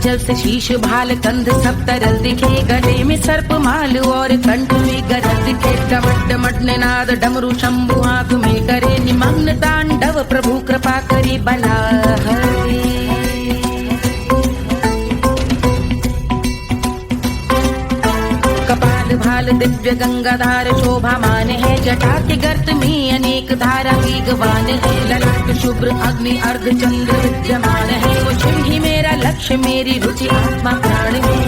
जल से शीश भाल कंध सब तरल दिखे, गले में सर्प माल और कंठ में गरज दिखे। डमट डमट निनाद डमरू शंभु आंख में करे निमग्न तांडव, प्रभु कृपा करे बला हरे। कपाल भाल दिव्य गंगाधार शोभामान है, जटा के गर्त में अनेक धारा वेगवान है। ललाट शुभ्र अग्नि अर्ध चंद्र विद्यमान है, वो शिव ही मेरा लक्ष्य मेरी रुचि आत्मा प्राण में।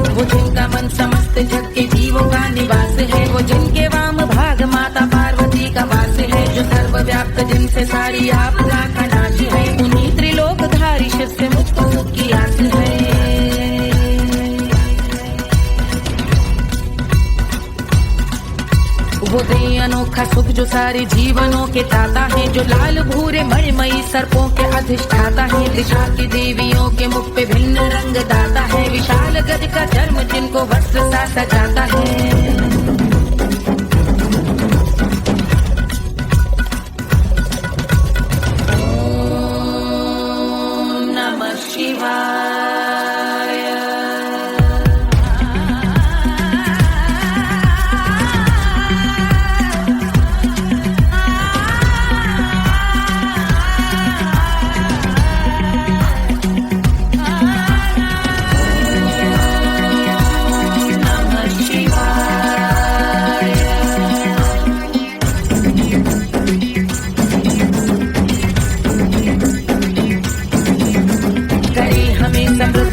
वो जिनका मन समस्त जग के जीवों का निवास है, वो जिनके वाम भाग माता पार्वती का वास है। जो सर्वव्याप्त जिनसे सारी आपदा का नाश है, उन्हीं त्रिलोकधारी शिव से मुझको सुख की आस है। वो दे अनोखा सुख जो सारे जीवनों के दाता है, जो लाल भूरे मणिमयी सर्पों के अधिष्ठाता है। दिशा की देवियों के मुख पे भिन्न रंग दाता है, विशाल गज का चर्म जिनको वस्त्र सा सजाता है।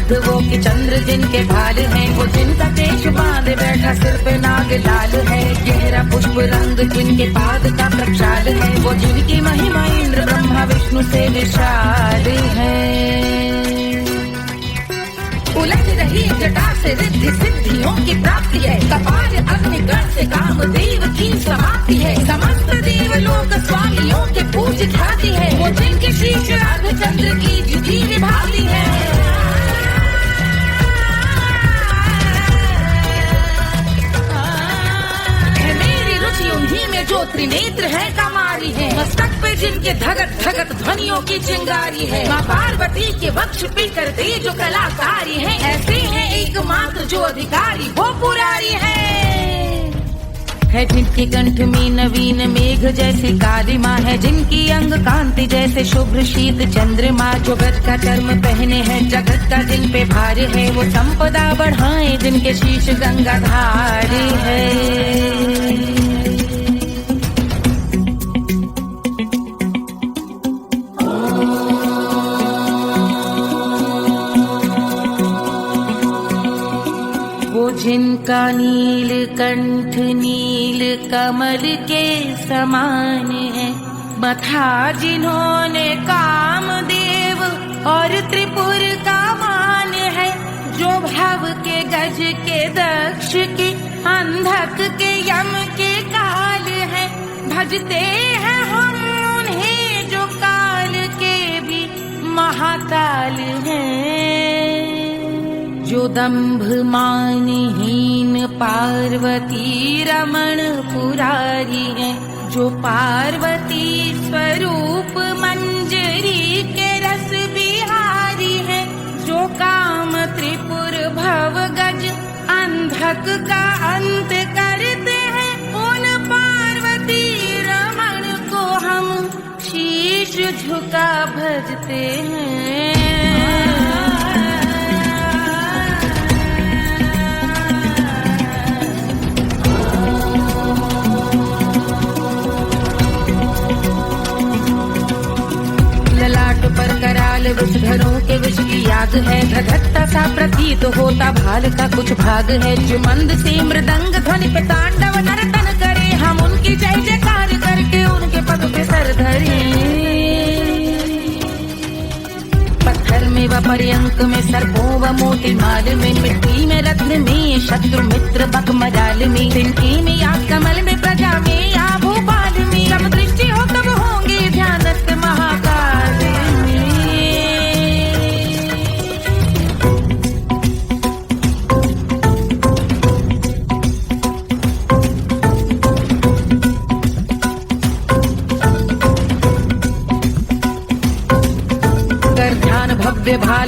वो कि चंद्र जिनके भाल हैं, वो जिनका केश बांधे बैठा सिर पे नाग लाल है। गहरा पुष्प रंग जिनके पाद का प्रक्षाल है, वो जिनकी महिमा इंद्र ब्रह्मा विष्णु से विशाल है। उलझ रही जटा से रिद्धि सिद्धियों की प्राप्ति है, कपाल अग्निगण से कामदेव की समाप्ति है। समस्त देवलोक स्वामियों के पूज ख्याति है, वो जिनके शीश अर्ध चंद्र की जिधि निभाती है। उन्हीं में जो त्रिनेत्र है कमारी है, मस्तक पे जिनके धगत धगत ध्वनियों की चिंगारी है। माँ पार्वती के वक्ष पे करते जो कलाकारी है, ऐसे हैं एकमात्र जो अधिकारी वो पुरारी है। जिनके कंठ में नवीन मेघ जैसे काली माँ है, जिनकी अंग कांति जैसे शुभ्र शीत चंद्रमा। जो गज का चर्म पहने हैं जगत का जिन पे भार है, वो संपदा बढ़ाए जिनके शीश गंगाधार है। जिनका नील कंठ नील कमल के समान है, मथा जिन्होंने कामदेव और त्रिपुर का मान है। जो भव के गज के दक्ष के अंधक के यम के काल है, भजते हैं हम उन्हें जो काल के भी महाकाल हैं। जो दंभ मानहीन पार्वती रमण पुरारी है, जो पार्वती स्वरूप मंजरी के रस बिहारी है। जो काम त्रिपुर भव गज अंधक का अंत करते हैं, उन पार्वती रमण को हम शीश झुका भजते हैं। पर कराल विषधरों के विष की याद है, धधकता सा प्रतीत होता भाल का कुछ भाग है। जो मंद से मृदंग ध्वनि पे तांडव नर्तन करे, हम उनकी जय जयकार करके उनके पद पे सर धरे। पत्थर में व पर्यंक में सर्पों व मोती माल में, मिट्टी में रत्न में शत्रु मित्र बक मजाल में, तिनके में या कमल में प्रजा में या भोपाल में। जब दृष्टि हो तब होंगे ध्यानस्थ महाकाल में।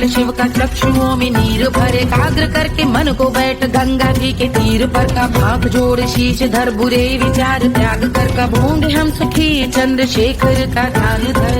लाल शिव का चक्षुओं में नीर भरे, एकाग्र करके मन को बैठ गंगा जी के तीर पर का भाग जोड़ शीश धर बुरे विचार त्याग कर का भोंग हम सुखी चंद्रशेखर का ध्यान धर।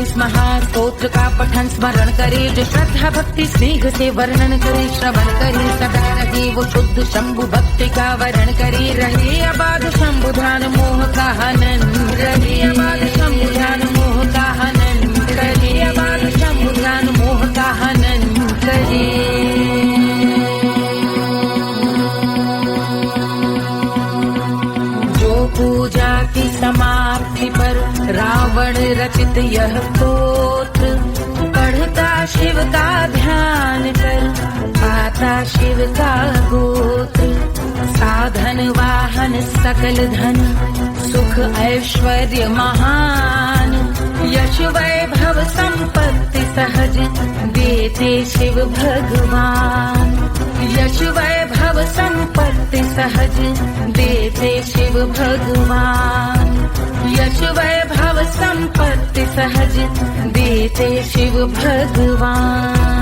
इस महास्तोत्र का पठन स्मरण करे, जो श्रद्धा भक्ति स्नेह से वर्णन करे, श्रवण करे सदा रहे वो शुद्ध शंभु भक्ति का वर्ण करे, रहे अबाध शंभु ध्यान मोह का हनन, रहे अबाध शंभु ध्यान मोह का हनन, रहे अबाध शंभु ध्यान मोह का हनन करे। पूजा की समाप्ति पर रावण रचित यह स्तोत्र, पढ़ता शिव का ध्यान कर पाता शिव का गोत्र, साधन वाहन सकल धन सुख ऐश्वर्य महान, यश वैभव संपत्ति सहज देते शिव भगवान, यश वैभव संपत्ति सहज देते शिव भगवान, यश वैभव संपत्ति सहज देते शिव भगवान।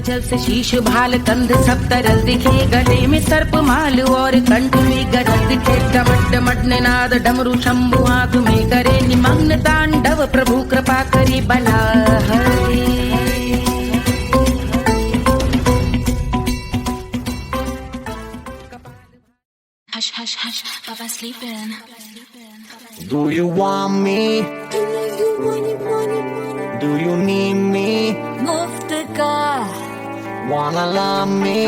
जल से शीश भाल कंध सब तरल दिखे, गले में सर्प माल और कंठ में गरज दिखे, डमट डमट निनाद डमरू शंभु हाथ में करे, निमग्न तांडव प्रभु कृपा करे बला हरे। Hush, hush, hush, Papa's sleeping. Do you want me? Do you need me? मुफ्त का Wanna love me?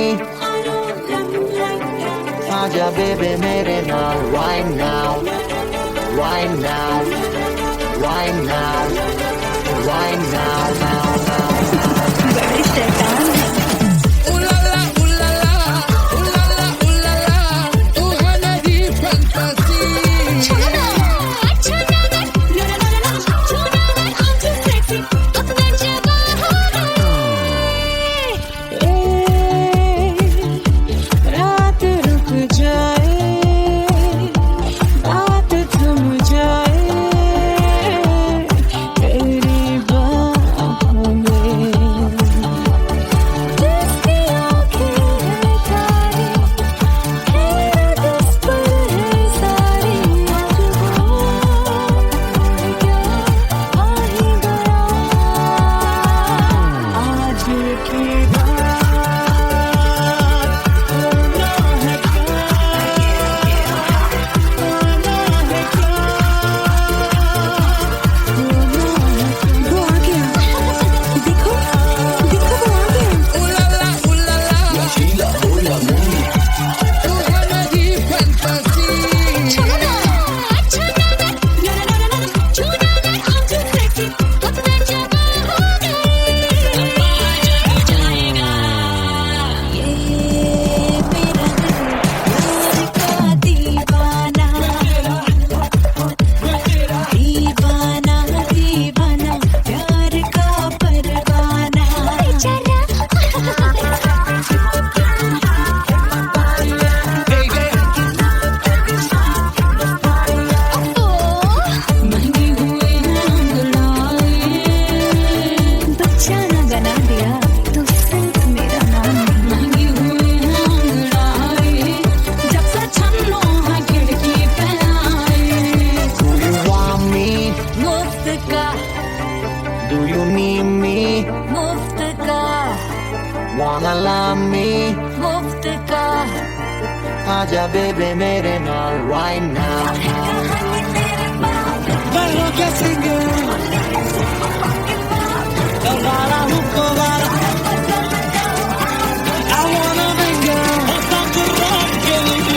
आजा baby मेरे नाल right now, right now, right now, right now, now, now, now. बड़ी शैतान है। Wanna love me? मुफ्त का आजा baby मेरे नाल right now. Bajo que sigue, la bala hookah bala. I wanna bang it, stop the rock, get it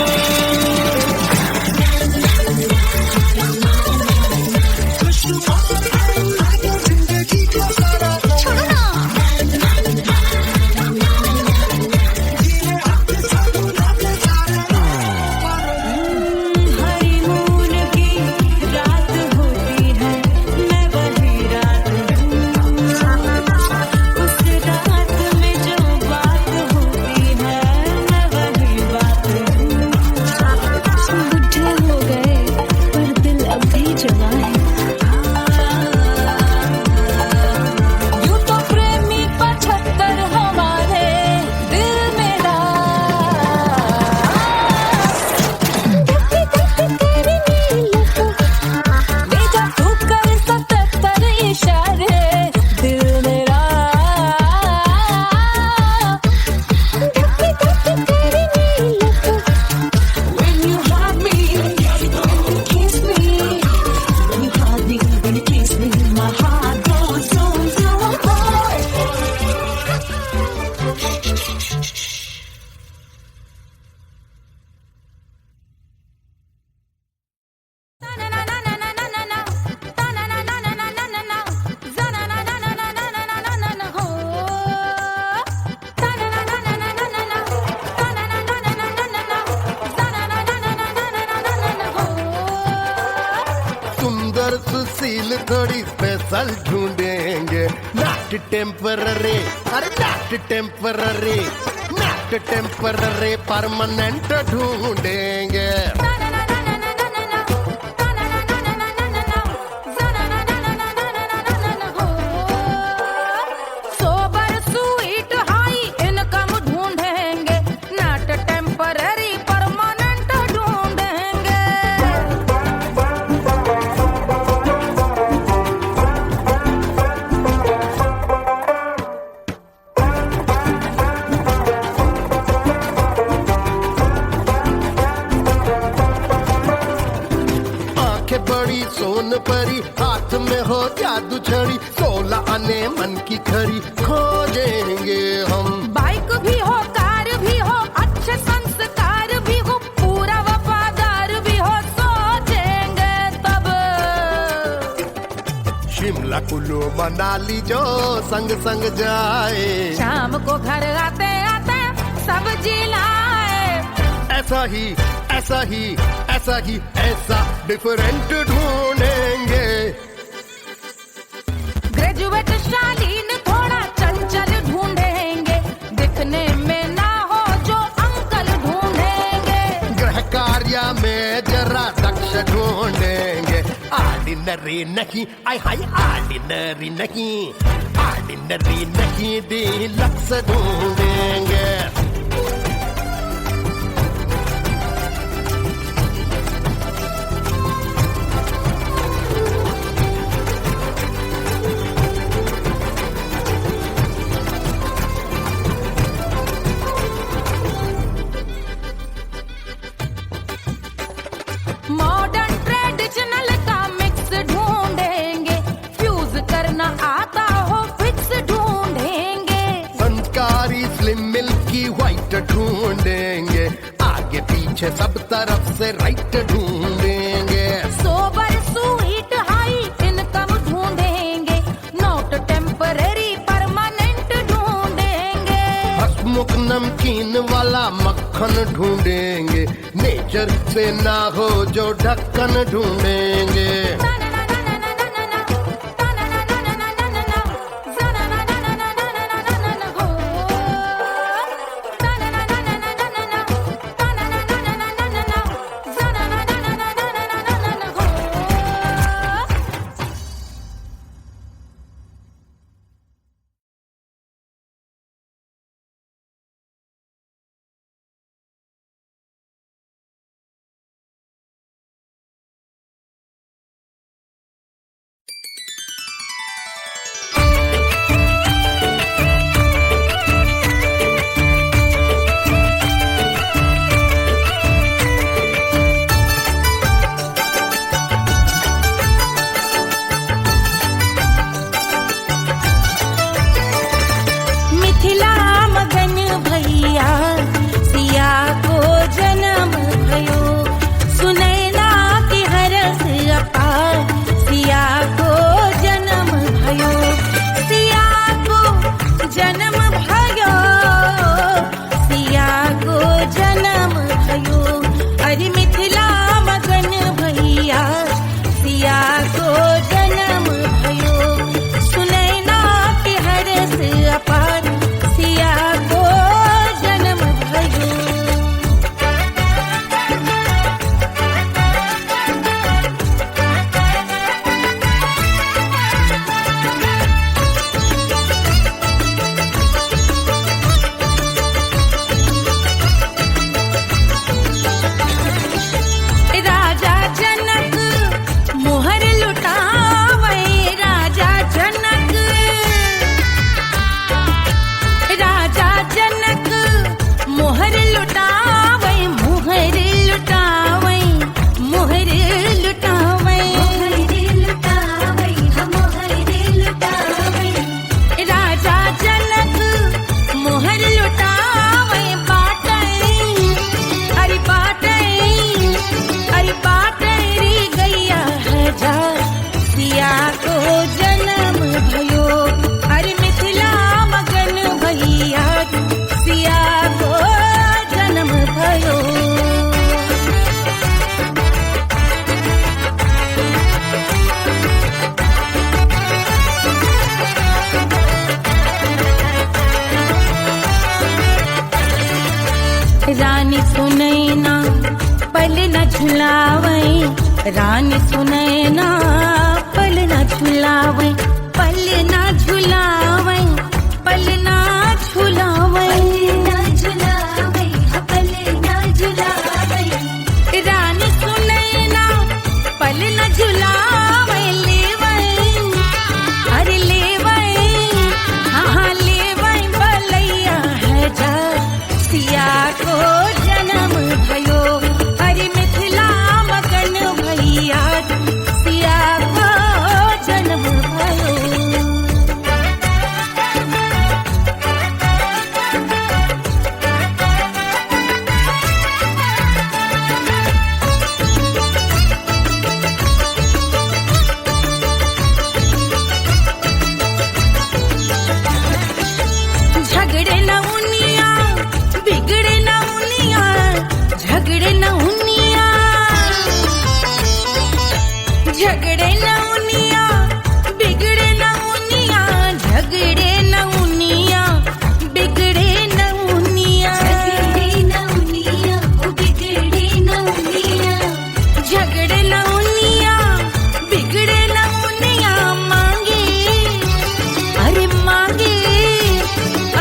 मगर सुशील थोड़ी स्पेशल ढूंढेंगे। नॉट टेम्पररी, अरे not temporary, not temporary, permanent ढूंढेंगे। सोन परी, हाथ में हो जादू छड़ी, 16 आने मन की खरी खोजेंगे हम। बाइक भी हो, कार भी हो, अच्छे संस्कार भी हो, पूरा वफादार भी हो, सोचेंगे तब। शिमला कुल्लू मनाली जो संग संग जाए, शाम को घर आते आते सब्जी लाए। ऐसा ही ऐसा ही ऐसा ही ऐसा डिफरेंट ढूंढेंगे। ग्रेजुएट शालीन थोड़ा चंचल ढूंढेंगे, दिखने में ना हो जो अंकल ढूंढेंगे। गृह कार्य में जरा दक्ष ढूंढेंगे। ऑर्डिनरी नहीं, आई हाय ऑर्डिनरी नहीं, ऑर्डिनरी नहीं, डीलक्स ढूंढेंगे। मॉडर्न ट्रेडिशनल का मिक्स ढूंढेंगे, फ्यूज करना आता हो फिक्स ढूंढेंगे। संस्कारी स्लिम मिल्की व्हाइट ढूंढेंगे, आगे पीछे सब तरफ से राइट ढूंढेंगे। सोबर स्वीट हाई इनकम ढूंढेंगे, नॉट टेम्पररी परमानेंट ढूंढेंगे। हसमुख नमकीन वाला मक्खन ढूंढेंगे, नेचर से ना हो जो ढक्कन ढूंढेंगे। झुलावे रानी सुनैना पल न झुलावे पल न झुलावे पल न झुलावे रानी सुनैना पल न झुलावे लेवे अरे लेवे हाँ लेवे बलैया है जा सिया को जन्म भयो अरे मिथिला मगन भैया सिया को जन्म भयो। झगड़े न उनिया बिगड़े न उनिया झगड़े न उनिया झगड़े न उनिया बिगड़े न उनिया झगड़े न उनिया बिगड़े न उनिया झगड़े न उनिया बिगड़े न उनिया मांगे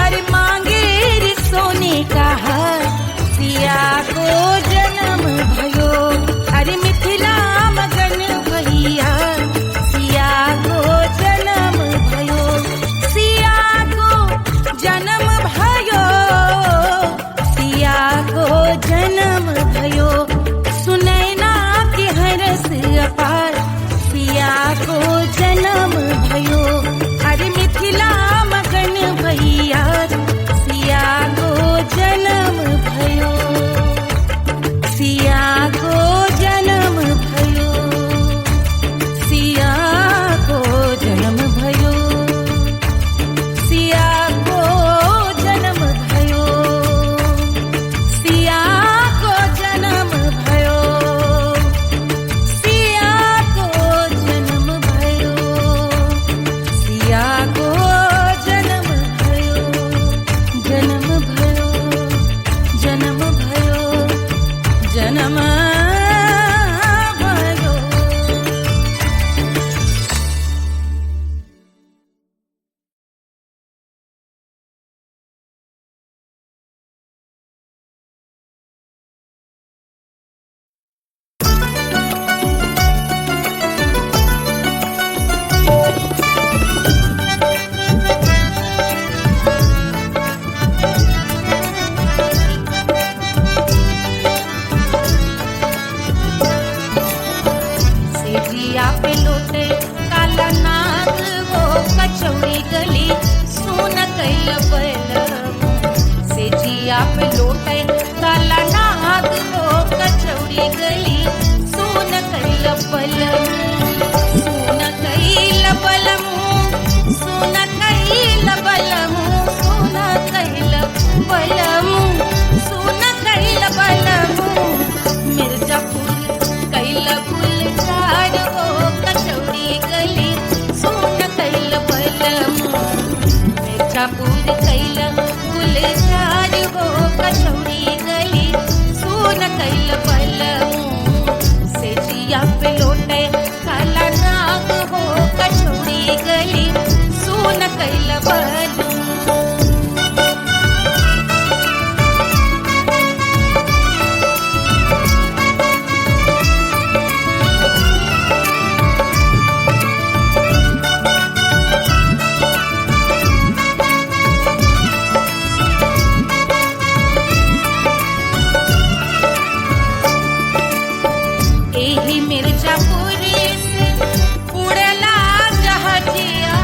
अरे मांगे रे सोने का हार सिया को जन्म भयो अरे मिथिला मगन भैया सिया को जन्म भयो सिया को जन्म भयो सिया को जन्म भयो सुनैना के हरस अपार सिया को जन्म भयो अरे मिथिला मगन भैया सिया को जन्म भयो सिया को जन्म भयो सिया को जन्म भयो सिया को जन्म भयो सिया को जन्म भयो सिया को जन्म भयो सिया को जन्म भयो जन्म भयो जन्म भयो जन्म भयो। सेजिया पे लोटे काला नाग वो कचौड़ी गली सोन कैल बलम सेजिया पे लोटे काला नाग वो कचौड़ी गली सोन कैल बलम सोन कैल बलम सोन कैल बलम सोन कैल बलम सोन कैल बलम मिर्जापुर कैल गुलजार हो कचौड़ी गली सोन कैल बलम मिर्जापुर कैल गुलजार हो कचौड़ी गली सोन कैल बलम सेजिया पे लोटे काला नाग हो कचौड़ी गली सोन कैल बलम। एही मिर्जापुर से उड़ला जहाजिया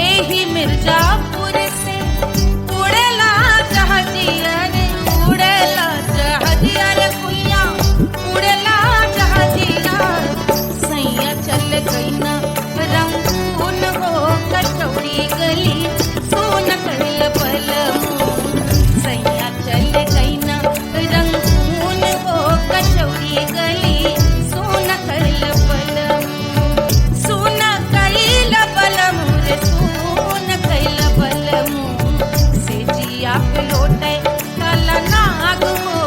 एही मिर्जापुर से उड़ला जहाजिया रे उड़ला जहाजिया रे कुइया उड़ला जहाजिया सैया चल गई ना रंगून हो कचौड़ी गली सोन कैल बलम सैया चल गई ना रंगून हो कचौड़ी गली सोन कैल बलम सोन कैल बलम रे सोन कैल बलम सेजिया पे लोटे काला नाग हो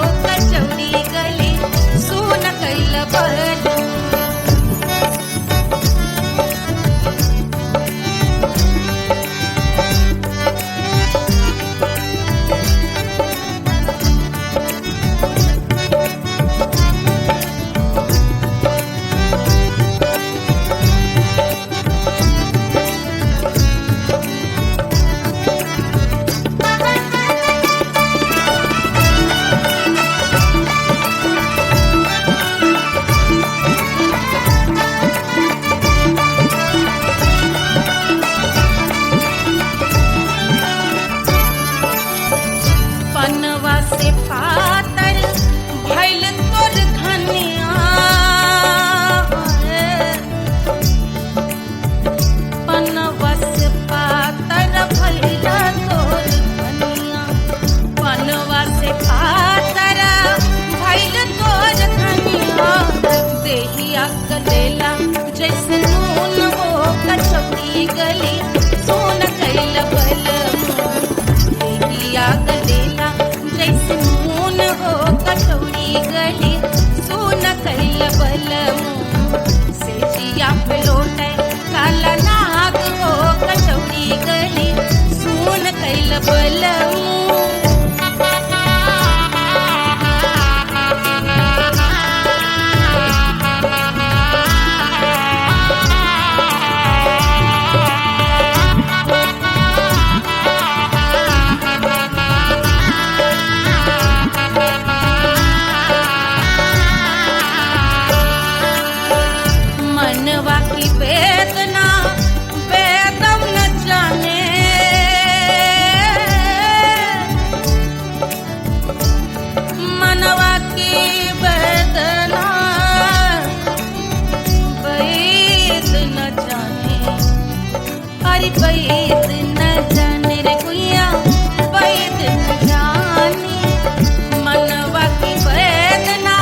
गलेला जैसे नून हो कचौड़ी गली सोन कैल बलमो देहिया गलेला जैसे नून हो कचौड़ी गली सोन कैल बलमो सेजिया पे लौटे काला नाग हो कचौड़ी गली सोन कैल बलमो बैद न जाने रे गुइया बैद न जाने मनवा की वेदना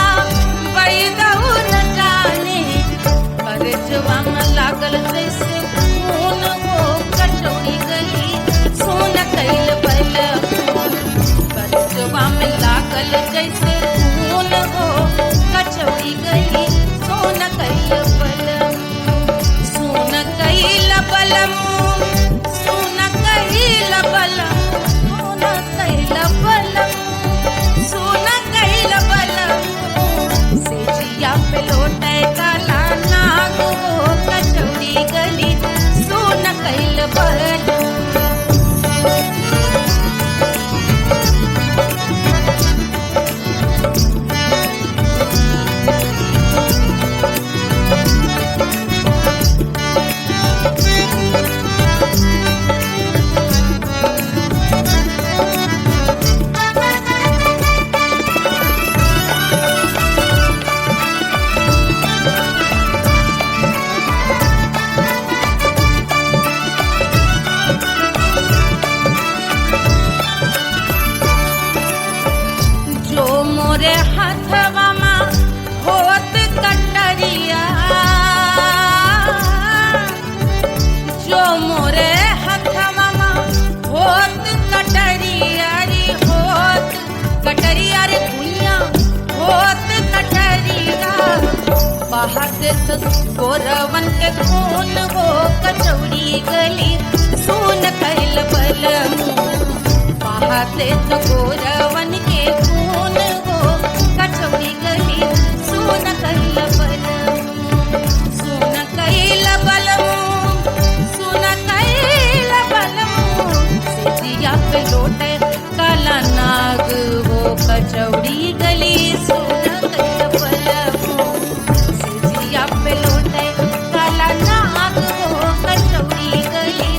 बैदहु न जाने परजवा में लागल जैसे खून हो कचौड़ी गली सोन कैल बलमो परजवा में लागल जैसे खून हो कचौड़ी गली सोन कैल बलमो सोन कैल बलमो पे लौटे काला नाग हो कचौड़ी गली सोन कैल बलमो मोरे हाथवा में होत कटरिया जो मोरे हाथवा में होत कटरिया रे होत कटरिया रे भुइया होत कटरिया बहाते तो गोरवन के खून हो कचौड़ी गली सोन कैल बलमो बहाते तो गोरवन के खून कचौड़ी गली सोन कैल बलमो सोन कैल बलमो सोन कैल बलमो सेजिया पे लौटे काला नाग हो कचौड़ी गली सोन कैल बलमो सेजिया पे लौटे काला नाग हो कचौड़ी गली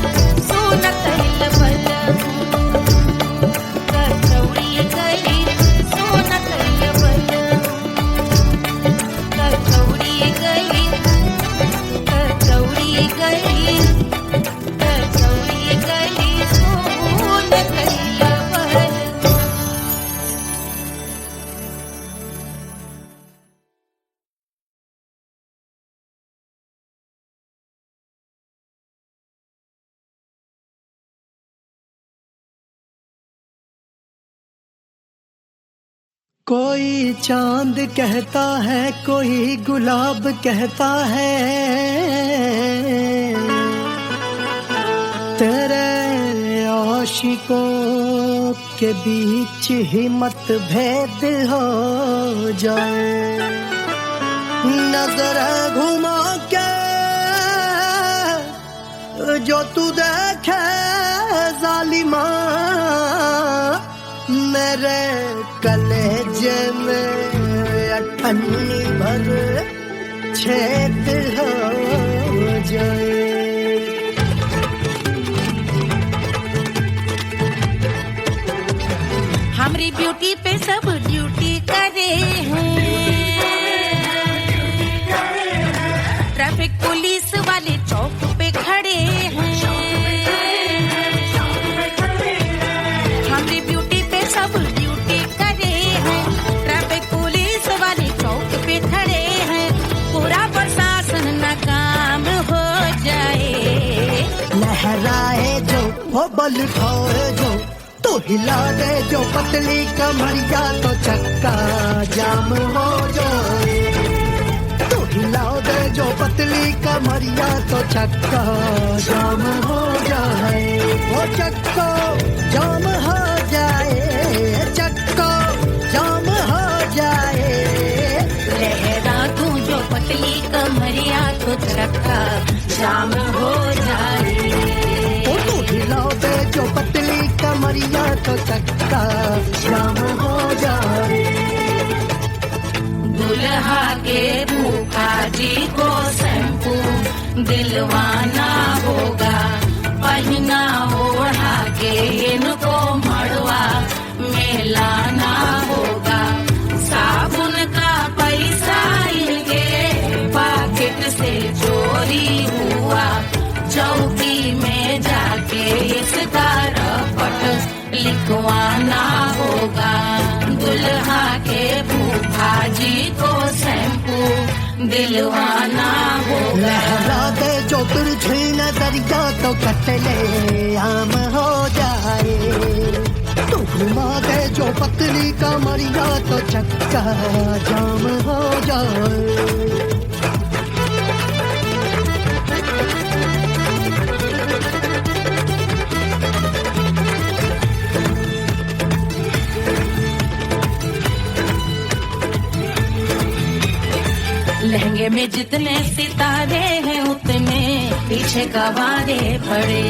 सोन कैल बलमो कचौड़ी गली सोन कैल कचौड़ी गली कचौड़ी गली कचौड़ी गली सोन कैल बलमो कोई चांद कहता है कोई गुलाब कहता है तेरे आशिकों के बीच ही मतभेद हो जाए नजर घुमा के जो तू देखे जालिमा मेरे कलेजे में अठन्नी भर छेद हो जाए हमारी ब्यूटी पे सब ड्यूटी करे हैं ट्रैफिक पुलिस वाले चौक पे खड़े हैं हमारी ब्यूटी पे सब ड्यूटी करे हैं ट्रैफिक पुलिस वाले चौक पे खड़े हैं पूरा हो बल खाए जो तो हिला दे जो पतली कमरिया तो चक्का जाम हो जाए। तो हिला दे जो पतली कमरिया तो चक्का जाम हो जाए। वो चक्का जाम हो जाए, चक्का जाम हो जाए। लहरा तू जो पतली कमरिया तो चक्का जाम हो जाए। ओ तो हिला दे जो पतली कमरिया तो चक्का जाम हो जाए। दुल्हा के फूफा जी को शैम्पू दिलवाना होगा, पहना ओढ़ा के इनको मड़वा में लाना होगा। साबुन का पैसा इनके पॉकेट से चोरी हुआ, चौकी में जाके इसका रपट लिखवाना होगा। दुल्हा के फूफा जी को शैम्पू दिलवाना होगा। लहरा दे जो तुरझी नजरिया तो कतले आम हो जाए। तू घुमा दे जो पतली कमरिया तो चक्का जाम हो जाए। लहंगे में जितने सितारे हैं उतने पीछे गवारे पड़े।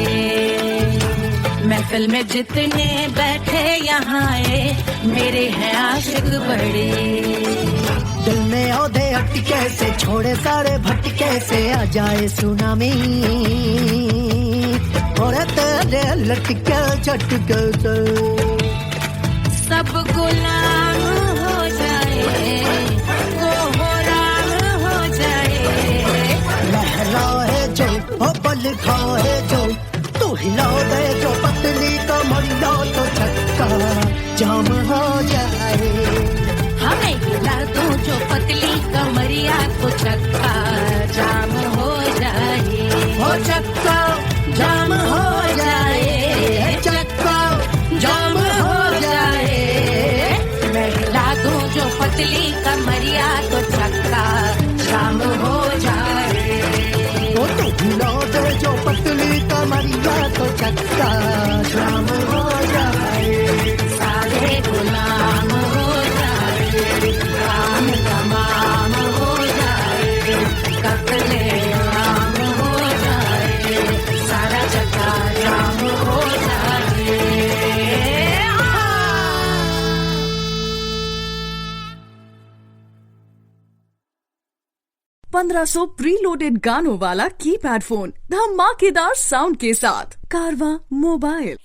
महफिल में जितने बैठे यहाँ आए मेरे हैं आशिक बड़े। दिल में औधे अटके से छोड़े सारे भटके से आ जाए सुनामी। और तेरे लटके झटके से सब गुलाम हो जाए, वो हो राम हो जाए। लहराए जो ओ बल खाए जो तू हिला दे जो पतली कमरिया तो चक्का जाम हो जाए। हमें हिला दो जो पतली कमरिया तो चक्का जाम हो जाए। हो चक्का जाम हो जाए, चक्का जाम हो जाए। मैं हिला दूं जो पतली कमरिया तो चक्का जाम हो जाए। वो तो हिला दे जो पतली कमरिया तो चक्का जाम हो जाए। सारे गुलाम हो जाए, काम तमाम हो जाए। कतले आम हो जाए, सारा चक्का जाम हो जाए। 1500 प्रीलोडेड गानों वाला कीपैड फोन धमाकेदार साउंड के साथ कारवा मोबाइल।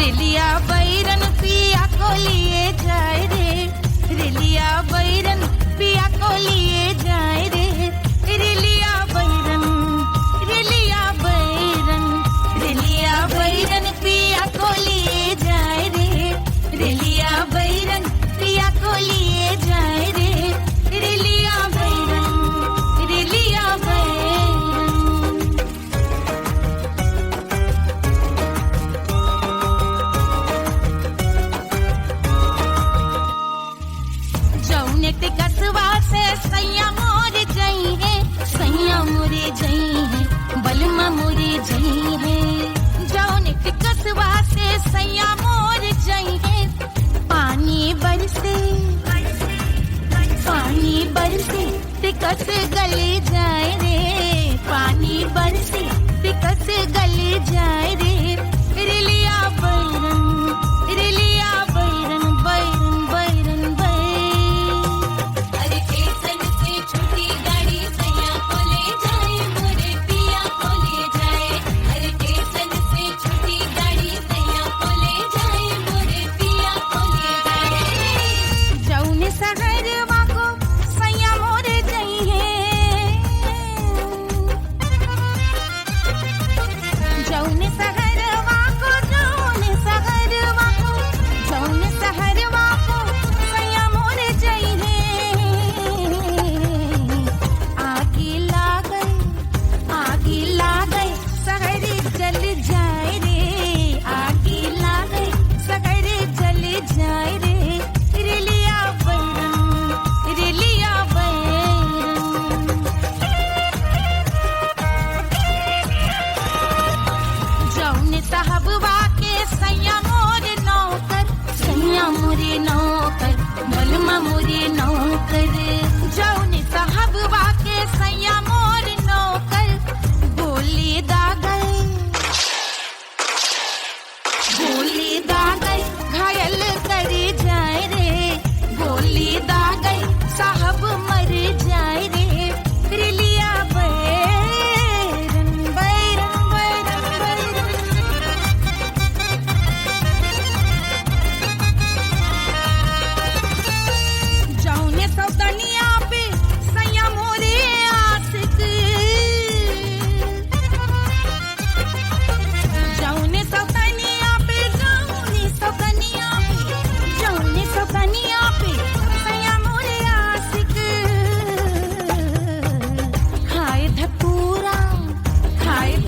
रेलिया बैरन पिया को लिए जाए रे। रेलिया बैरन पिया को लिए जाए रे। रेलिया बैरन, रेलिया बैरन, रेलिया बैरन पिया को लिए जाए रे। रेलिया बैरन पिया को लिए जाए रे। रेलिया बैरन, रेलिया बैरन। जौने ते कसवा से सैया मोर जई है, सैया मोरे जई है, बलमा मोरे जई है। जौने ते कसवा से सैया मोर जई है। पानी बरसे, पानी बरसे ते कस गले जाए रे। पानी बरसे ते कस गले जाए रे। रेलिया बैरन, रेलिया बैरन, बैरन बैरन बैरन। अरे स्टेशन से छूटी गाड़ी सैया को ले जाए, मोरे पिया को ले जाए। अरे स्टेशन से छूटी गाड़ी सैया को ले जाए, मोरे पिया को ले जाए। जौने सहरवा को सैया मोरे गई है। जौने सहर मोरे नौकर बलमा मोरे नौकर जौने साहब वाके सैया मोर नौकर गोली दागल घायल करे जाए रे गोली दागल साहब मर जाए रे रिलिया बैरन बैरन बैरन बैरन जौने सौतनिया पे सैया मोरे आशिक जौने सौतनिया पे सैया मोरे आशिक खाए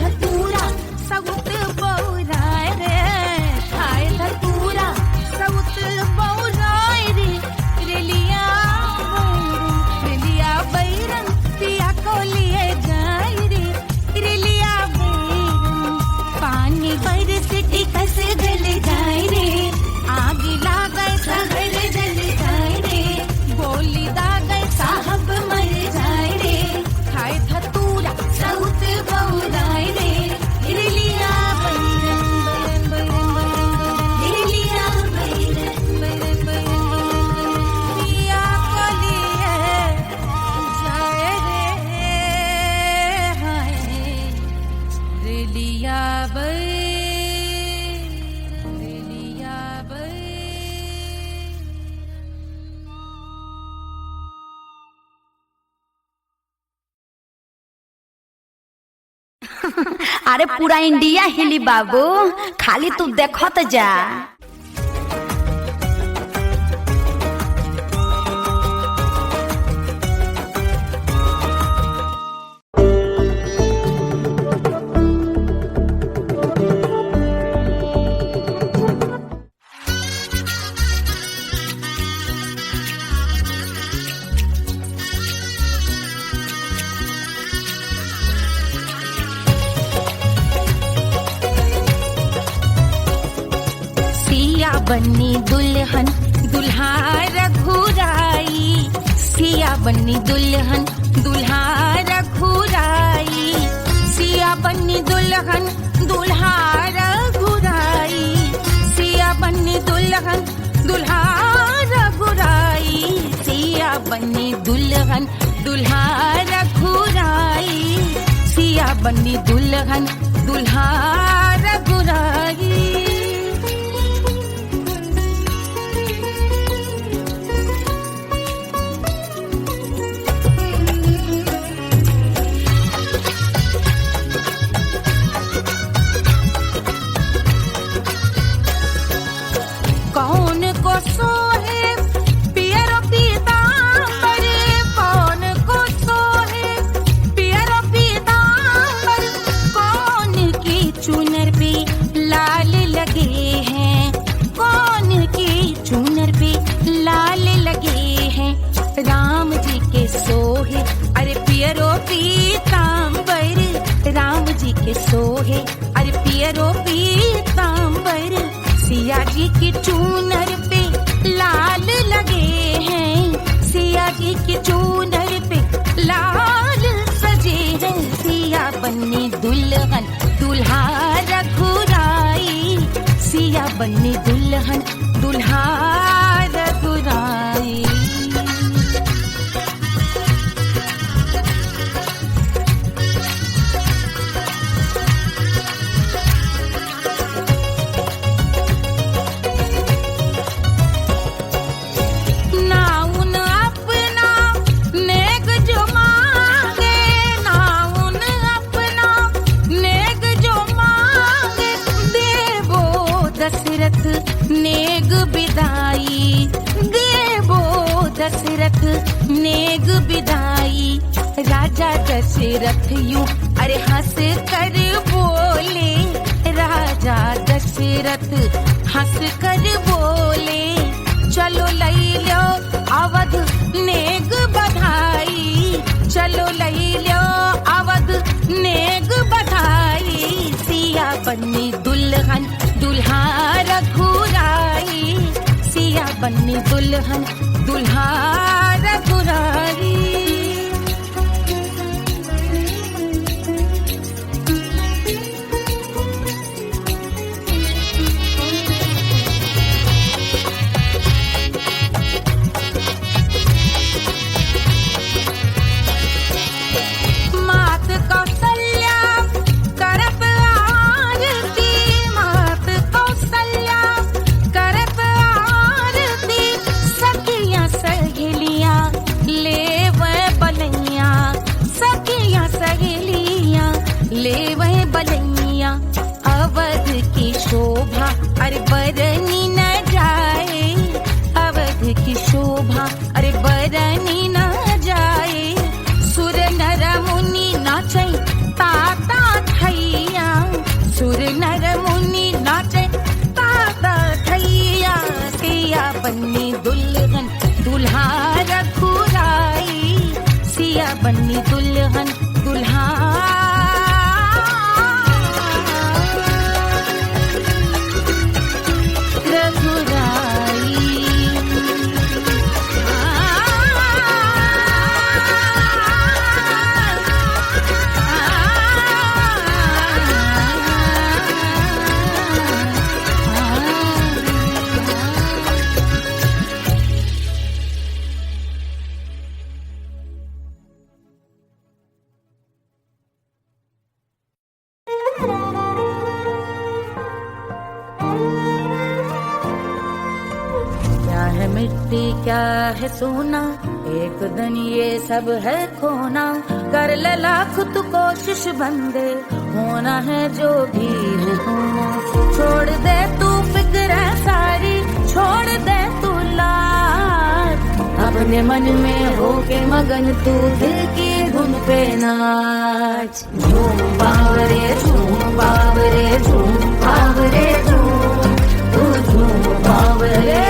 धतूरा सउत बौराय रे खाए धतूरा सउत बौराय रे रेलिया बैरन पिया को लिए जाए रे रेलिया बैरन पानी बरस टिकस गल जाए रे आग लागल शहर जल जाए रे गोली दागल साहब मर जाए रे खाए धतूरा सउत बौराय रे रिलिया बैरन बैरन बैरन रिलिया बैरन बैरन बैरन पिया को लिए जाए रे हाय रिलिया अरे पूरा इंडिया हिली बाबू, खाली तू देखत जा। बन्नी दुल्हन दुल्हा रघुराई सिया बन्नी दुल्हन दुल्हा रघुराई सिया बन्नी दुल्हन दुल्हा रघुराई सिया बन्नी दुल्हन दुल्हा रघुराई सिया बन्नी दुल्हन दुल्हा रघुराई सिया बन्नी दुल्हन दुल्हा रघुराई कौन को सोहे पियरो पीतांबर कौन को सोहे पियरो पीतांबर कौन की चुनर पे लाल लगे हैं कौन की चुनर पे लाल लगे हैं राम जी के सोहे अरे पियरो पीतांबर राम जी के सोहे अरे पियरो पीतांबर सिया जी की चूनर पे लाल लगे हैं सिया जी की चूनर पे लाल सजे हैं सिया बन्नी दुल्हन दुल्हा रघुराई सिया बन्नी दुल्हन दुल्हा रघुराई नेग बिदाई देवो दशरथ नेग बिदाई राजा दशरथ यूं अरे हंस कर बोले राजा दशरथ हंस कर बोले चलो लई लो अवध नेग बधाई चलो लई लो अवध नेग बधाई सिया बन्नी दुल्हन दुल्हा रघुराई सिया बन्नी दुल्हन दुल्हा रघुराई। अवध की शोभा अरे बरनी न जाए, अवध की शोभा अरे बरनी न जाए। सुर नर मुनि नाचे ताता थैया, सुर नर मुनि नाचे ताता थैया। सिया बन्नी दुल्हन दुल्हा रघुराई, सिया बन्नी दुल्हन दुल्हा मिट्टी क्या है सोना, एक दिन ये सब है खोना। कर ले लाख तू कोशिश बंदे, होना है जो भी है होना। छोड़ दे तू फिक्र सारी, छोड़ दे तू लाज, अपने मन में होके मगन तू दिल की धुन पे नाच। झूम बावरे झूम बावरे झूम बावरे झूम, तू झूम बावरे।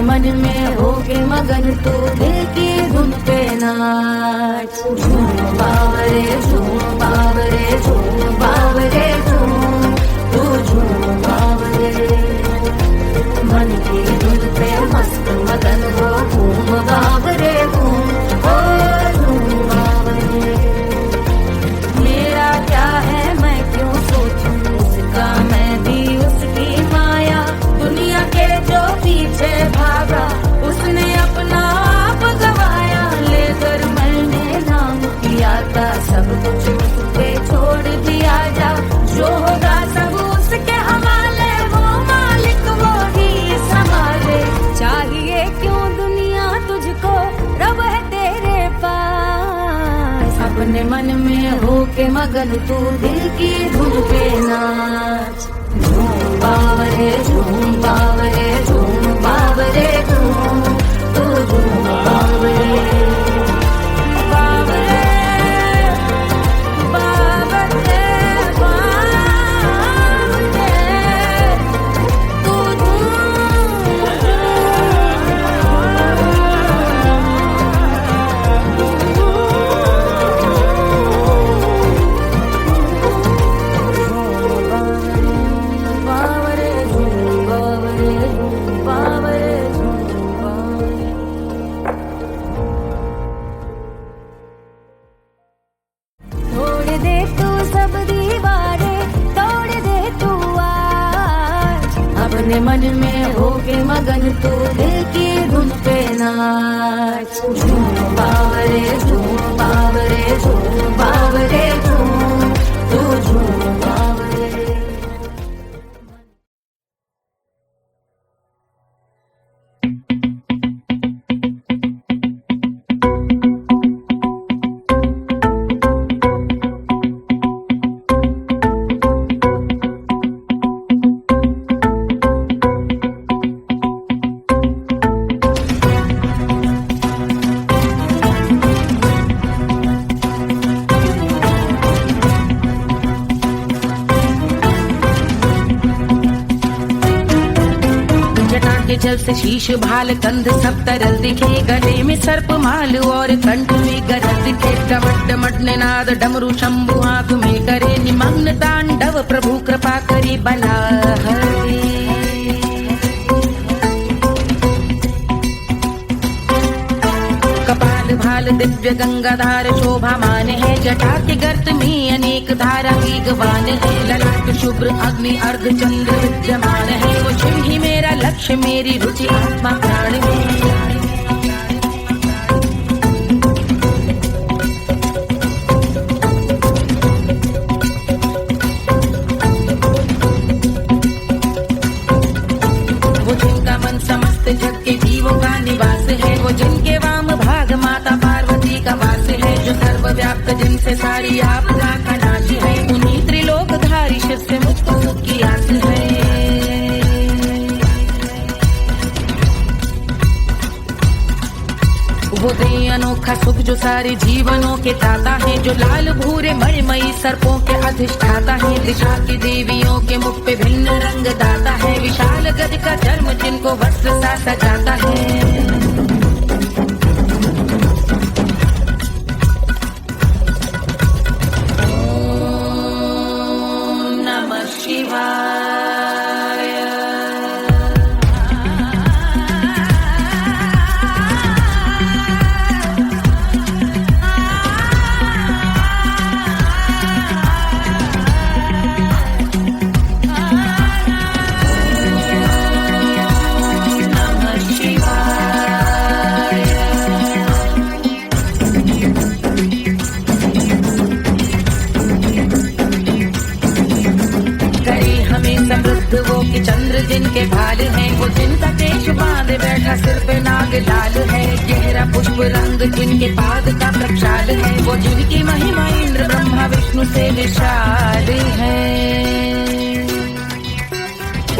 मन में होके मगन तू दिल की धुन पे नाच। झूम बावरे झूम बावरे झूम बावरे झूम, तू झूम बावरे। मन की धुन पे मस्त मगन हो घूम बावरे घूम, ओ झूम बावरे। मेरा क्या है मैं क्यों सोचूं, उसका मैं भी उसकी माया। दुनिया के जो पीछे भागा उसने अपना आप गवाया। लेकर मैंने नाम किया था सब कुछ उस पे छोड़ दिया जा। जो होगा सब उसके हवाले, वो मालिक वो ही संभाले। चाहिए क्यों दुनिया तुझको, रब है तेरे पास। अपने मन में होके मगन तू दिल की धुन पे नाच। झूम बावरे झूम बावरे झूम बावरे झूम, तू झूम बावरे बावरे बावरे बावरे, तू मन में होके मगन तू दिल की धुन पे नाच। झूम बावरे झूम बावरे झूम बावरे झूम, तू झूम बावरे। कुंडल से शीश भाल कंध सब तरल दिखे, गले में सर्प माल और कंठ में गरज दिखे। डमट डमट निनाद डमरू शंभु आंख में करे निमग्न तांडव, प्रभु कृपा करे बला हरे। कपाल भाल दिव्य गंगाधार शोभामान है, जटा के गर्त में अनेक धारा की गवान है। ललाट शुभ्र अग्नि अर्ध चंद्र विद्यमान है, वो शिव ही मेरा लक्ष्य मेरी रुचि आत्मा प्राण है। वो जिनका मन समस्त जग के जीवों का निवास है, वो जिनके वाम भाग माता पार्वती का वास है। जो सर्वव्याप्त जिनसे सारी आपदा का नाश है, उन्हीं त्रिलोकधारी शिव से मुझको सुख की आस है। वो दे अनोखा सुख जो सारे जीवनों के दाता है, जो लाल भूरे मणिमयी सर्पों के अधिष्ठाता है। दिशा की देवियों के मुख पे भिन्न रंग दाता है, विशाल गज का चर्म जिनको वस्त्र सा सजाता है। ओम नमः शिवाय। वो कि चंद्र जिनके भाल हैं, वो जिनका केश बांधे बैठा सिर पे नाग लाल है। गहरा पुष्प रंग जिनके पाद का प्रक्षाल है, वो जिनकी महिमा इंद्र ब्रह्मा विष्णु से विशाल है।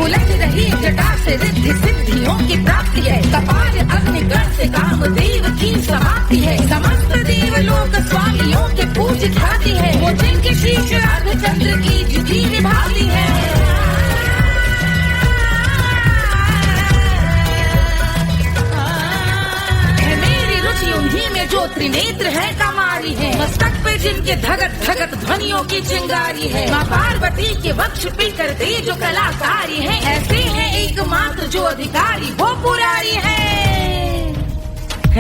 उलझ रही जटा से रिद्धि सिद्धियों की प्राप्ति है, कपाल अग्निगण से कामदेव की समाप्ति है। समस्त देवलोक स्वामियों के पूज ख्याति है, वो जिनके शीश अर्धचंद्र की जुटी निभाती है। उन्हीं में जो त्रिनेत्र है कमारी है, मस्तक पे जिनके धगत धगत ध्वनियों की चिंगारी है। माँ पार्वती के वक्ष पे करते जो कलाकारी है, ऐसे हैं एकमात्र जो अधिकारी वो पुरारी है।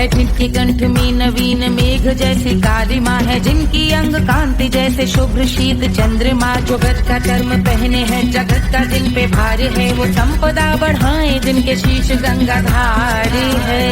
जिनके कंठ में नवीन मेघ जैसी काली माँ है, जिनकी अंग कांति जैसे शुभ्र शीत चंद्रमा। जो गज का चर्म पहने हैं जगत का जिन पे भार है, वो संपदा बढ़ाए जिनके शीश गंगाधार है।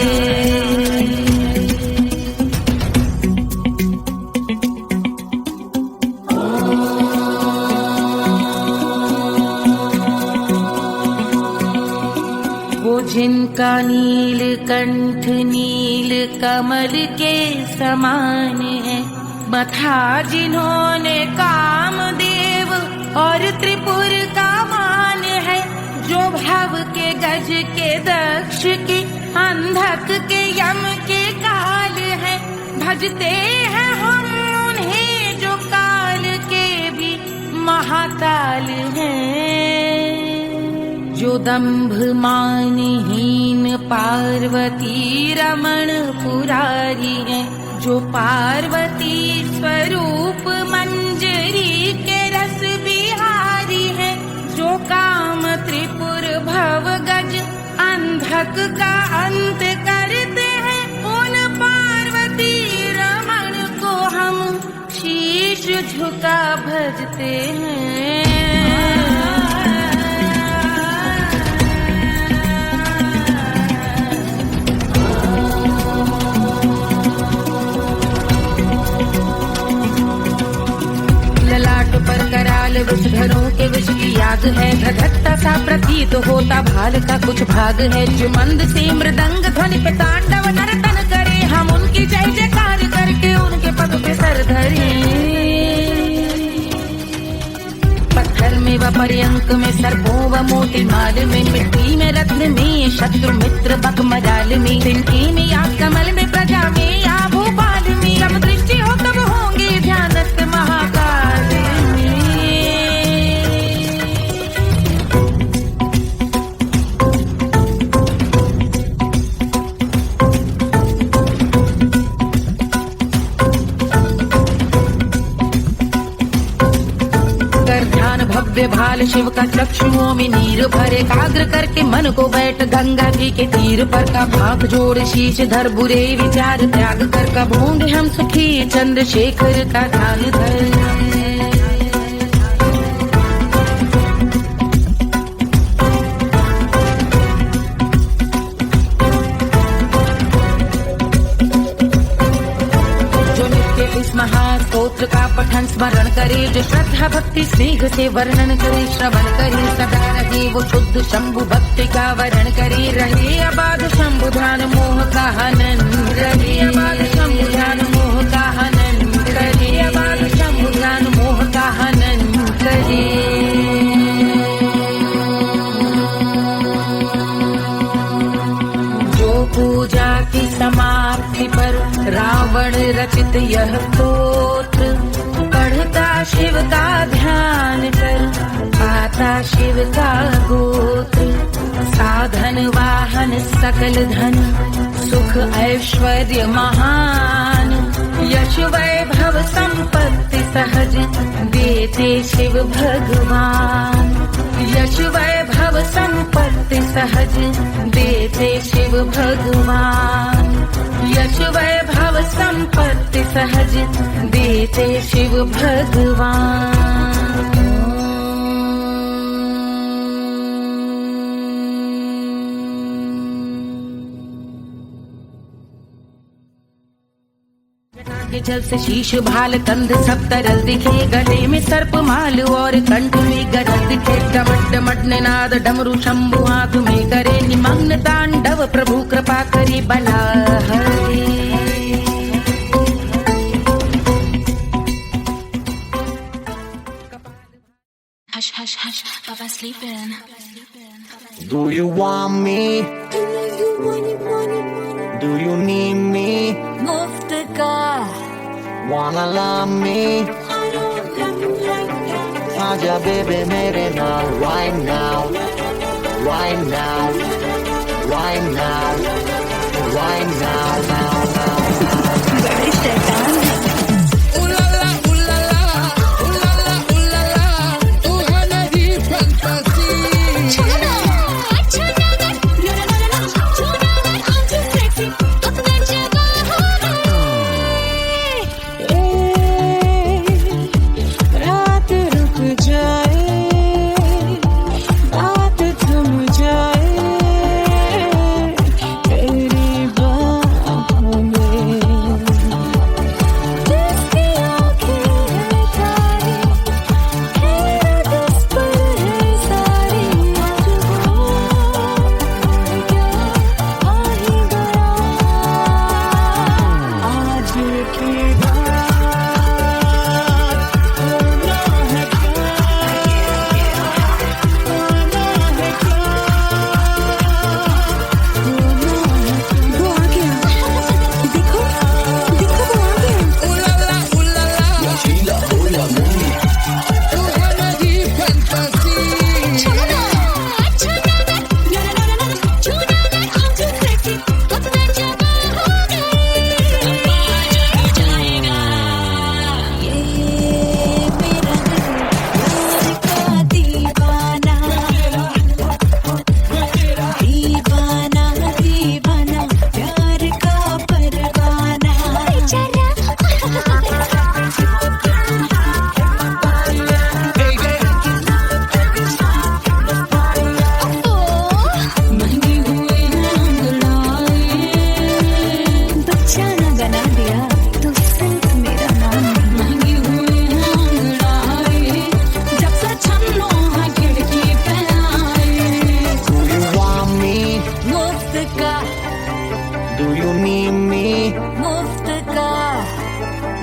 जिनका नील कंठ नील कमल के समान है, मथा जिन्होंने कामदेव और त्रिपुर का मान है। जो भव के गज के दक्ष के अंधक के यम के काल है, भजते हैं हम उन्हें जो काल के भी महाकाल हैं। जो दंभ मानहीन पार्वती रमण पुरारी है, जो पार्वती स्वरूप मंजरी के रस बिहारी है। जो काम त्रिपुर भव गज अंधक का अंत करते हैं, उन पार्वती रमण को हम शीश झुका भजते हैं। ललाट पर कराल विषधरों के विष की याद है, धधकता सा प्रतीत होता भाल का कुछ भाग है। जो मंद से मृदंग ध्वनि पे तांडव नर्तन करे, हम उनकी जय जयकार करके उनके पद पे सर धरे। पत्थर में व पर्यंक में सर्पों व मोती माल में, मिट्टी में रत्न में शत्रु मित्र बक मजाल में, तिनके में या कमल में प्रजा में या भोपाल में। जब दृष्टि हो तब होंगे ध्यानस्थ महाकाल में। भव्य भाल शिव का चक्षुओं में नीर भरे एकाग्र करके मन को बैठ गंगा जी के तीर पर का भाग जोड़ शीश धर बुरे विचार त्याग कर कब होंगे हम सुखी चंद्रशेखर का ध्यान धर। इस महास्तोत्र का पठन स्मरण करे जो श्रद्धा भक्ति स्नेह से वर्णन करे श्रवण करे सदा रहे वो शुद्ध शंभु भक्ति का वर्ण करे रहे अबाध शंभु ध्यान मोह का हनन रहे अबाध शंभु ध्यान मोह का हनन करे अबाध शंभु ध्यान मोह का हनन करे। पूजा की समाप्ति पर रावण रचित यह स्तोत्र पढ़ता शिव का ध्यान कर पाता शिव का गोत्र साधन वाहन सकल धन सुख ऐश्वर्य महान यश वैभव संपत्ति सहज देते शिव भगवान यश वैभव संपत्ति सहज देते शिव भगवान यश वैभव संपत्ति सहज देते शिव भगवान। जल से शीश भाल कंध सब तरल दिखे गले में सर्प माल और कंठ में गरज दिखे डमट डमट निनाद डमरू शंभु हाथ में करे निमग्न तांडव प्रभु कृपा करे बला Hush, hush, hush, Baba sleeping. Do you want me? Do you need me? मुफ्त का Wanna love me? आजा बेबे मेरे नाल right now, right now, right now, right now, now, now, now.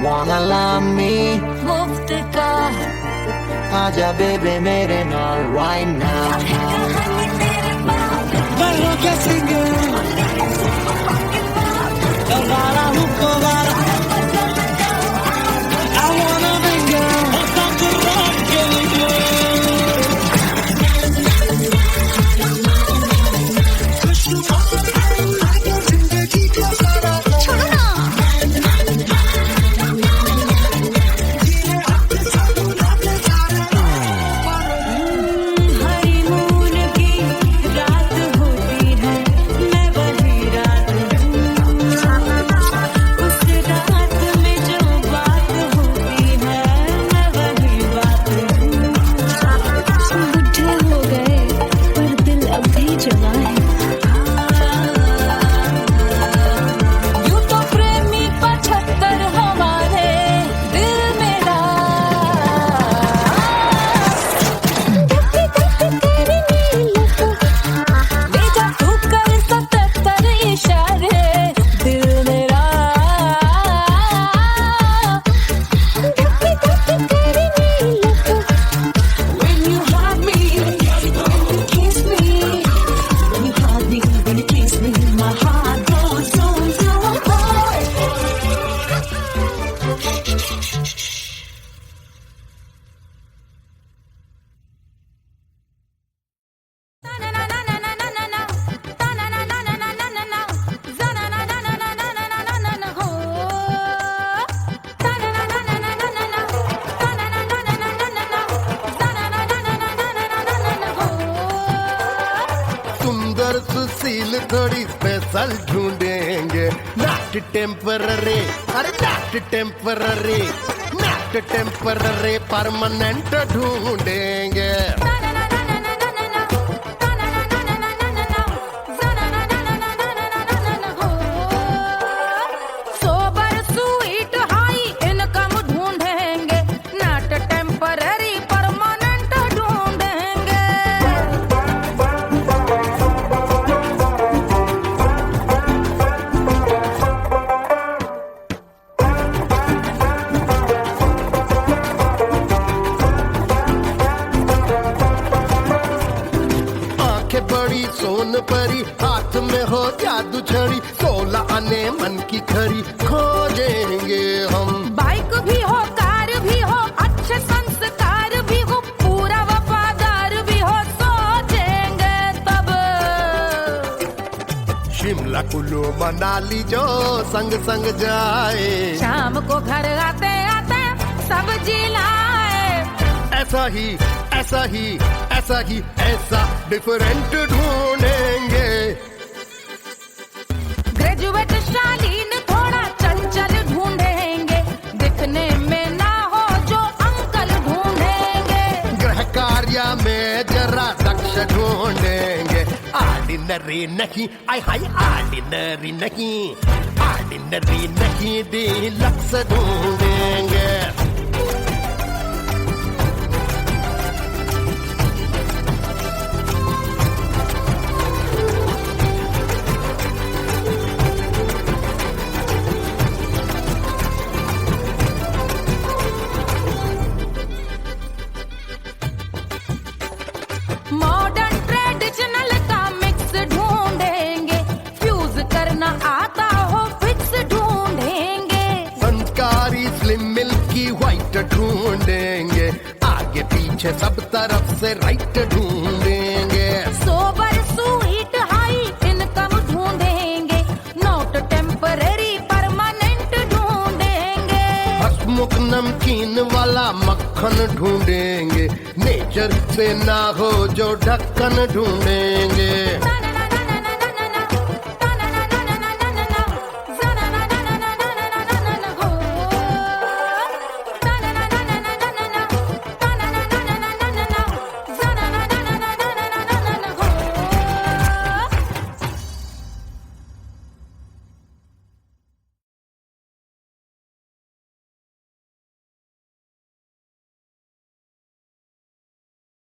Wanna love me? मुफ्त का आजा बेबे मेरे नाल right now. Bello que sigue. Elvara Hukovara. I wanna bring you. थोड़ी स्पेशल ढूंढेंगे, नॉट टेम्पररी, अरे not temporary, not temporary, permanent ढूंढेंगे। सोबर स्वीट हाई इनकम ढूंढेंगे, नॉट टेम्पररी परमानेंट ढूंढेंगे। आंखें बड़ी सोन परी, हाथ में हो जादू छड़ी, 16 आने मन की खरी खोजेंगे हम। बाइक भी हो, कार भी हो, अच्छे संस्कार भी हो, पूरा वफादार भी हो, सोचेंगे तब। शिमला कुल्लू मनाली जो संग संग जाए, शाम को घर आते आते सब्जी लाए। ऐसा ही ऐसा ही ऐसा ही ऐसा डिफरेंट ढूंढेंगे। ग्रेजुएट शालीन थोड़ा चंचल ढूंढेंगे, दिखने में ना हो जो अंकल ढूंढेंगे। गृह कार्य में जरा दक्ष ढूंढेंगे, ऑर्डिनरी नहीं, आई हाय ऑर्डिनरी नहीं, ऑर्डिनरी नहीं, डीलक्स ढूंढेंगे। मॉडर्न ट्रेडिशनल का मिक्स ढूंढेंगे, फ्यूज करना आता हो फिक्स ढूंढेंगे। संस्कारी स्लिम मिल्की व्हाइट ढूंढेंगे, आगे पीछे सब तरफ से राइट ढूंढेंगे। सोबर स्वीट हाई इनकम ढूंढेंगे, नॉट टेम्पररी परमानेंट ढूंढेंगे। हसमुख नमकीन वाला मक्खन ढूंढेंगे, नेचर से ना हो जो ढक्कन ढूंढेंगे।